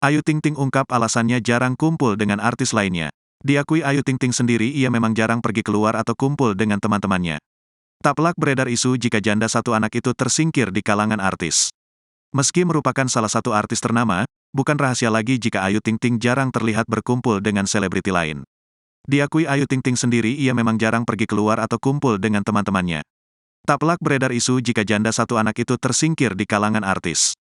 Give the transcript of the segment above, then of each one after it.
Ayu Ting Ting ungkap alasannya jarang kumpul dengan artis lainnya. Diakui Ayu Ting Ting sendiri ia memang jarang pergi keluar atau kumpul dengan teman-temannya. Tak pelak beredar isu jika janda satu anak itu tersingkir di kalangan artis. Meski merupakan salah satu artis ternama, bukan rahasia lagi jika Ayu Ting Ting jarang terlihat berkumpul dengan selebriti lain. Diakui Ayu Ting Ting sendiri ia memang jarang pergi keluar atau kumpul dengan teman-temannya. Tak pelak beredar isu jika janda satu anak itu tersingkir di kalangan artis.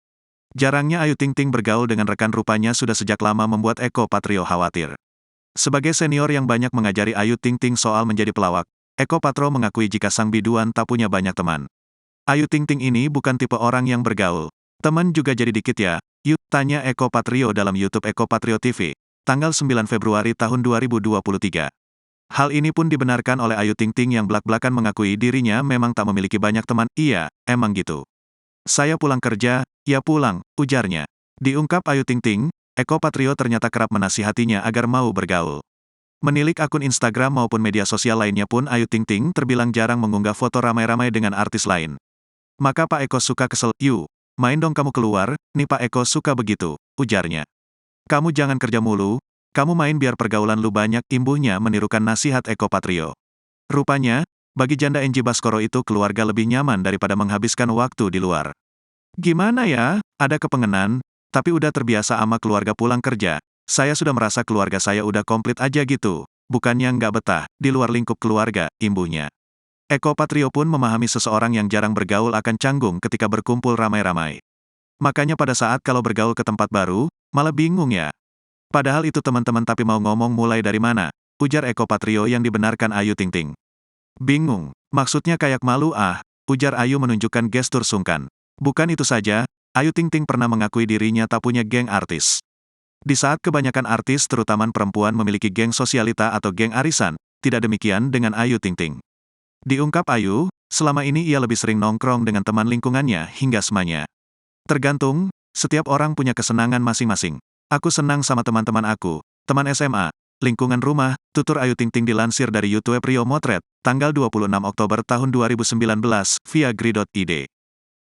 Jarangnya Ayu Ting Ting bergaul dengan rekan rupanya sudah sejak lama membuat Eko Patrio khawatir. Sebagai senior yang banyak mengajari Ayu Ting Ting soal menjadi pelawak, Eko Patrio mengakui jika sang biduan tak punya banyak teman. Ayu Ting Ting ini bukan tipe orang yang bergaul. Teman juga jadi dikit ya, yuk, tanya Eko Patrio dalam YouTube Eko Patrio TV, tanggal 9 Februari tahun 2023. Hal ini pun dibenarkan oleh Ayu Ting Ting yang belak-belakan mengakui dirinya memang tak memiliki banyak teman. Iya, emang gitu. Saya pulang kerja, ya pulang, ujarnya. Diungkap Ayu Ting Ting, Eko Patrio ternyata kerap menasihatinya agar mau bergaul. Menilik akun Instagram maupun media sosial lainnya pun Ayu Ting Ting terbilang jarang mengunggah foto ramai-ramai dengan artis lain. Maka Pak Eko suka kesel, yuk, main dong kamu keluar, nih Pak Eko suka begitu, ujarnya. Kamu jangan kerja mulu, kamu main biar pergaulan lu banyak, imbuhnya menirukan nasihat Eko Patrio. Rupanya, bagi janda Enji Baskoro itu keluarga lebih nyaman daripada menghabiskan waktu di luar. Gimana ya, ada kepengenan, tapi udah terbiasa sama keluarga pulang kerja. Saya sudah merasa keluarga saya udah komplit aja gitu, bukannya nggak betah, di luar lingkup keluarga, imbuhnya. Eko Patrio pun memahami seseorang yang jarang bergaul akan canggung ketika berkumpul ramai-ramai. Makanya pada saat kalau bergaul ke tempat baru, malah bingung ya. Padahal itu teman-teman tapi mau ngomong mulai dari mana, ujar Eko Patrio yang dibenarkan Ayu Ting Ting. Bingung, maksudnya kayak malu ah, ujar Ayu menunjukkan gestur sungkan. Bukan itu saja, Ayu Ting Ting pernah mengakui dirinya tak punya geng artis. Di saat kebanyakan artis terutama perempuan memiliki geng sosialita atau geng arisan, tidak demikian dengan Ayu Ting Ting. Diungkap Ayu, selama ini ia lebih sering nongkrong dengan teman lingkungannya hingga semuanya. Tergantung, setiap orang punya kesenangan masing-masing. Aku senang sama teman-teman aku, teman SMA, lingkungan rumah, tutur Ayu Ting Ting dilansir dari YouTube Rio Motret, tanggal 26 Oktober tahun 2019, via gri.id.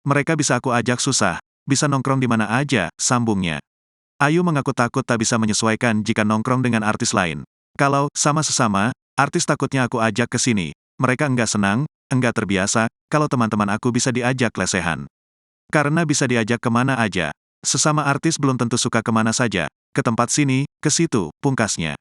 Mereka bisa aku ajak susah, bisa nongkrong di mana aja, sambungnya. Ayu mengaku takut tak bisa menyesuaikan jika nongkrong dengan artis lain. Kalau sama sesama, artis takutnya aku ajak ke sini. Mereka enggak senang, enggak terbiasa, kalau teman-teman aku bisa diajak lesehan. Karena bisa diajak kemana aja. Sesama artis belum tentu suka kemana saja, ke tempat sini, ke situ, pungkasnya.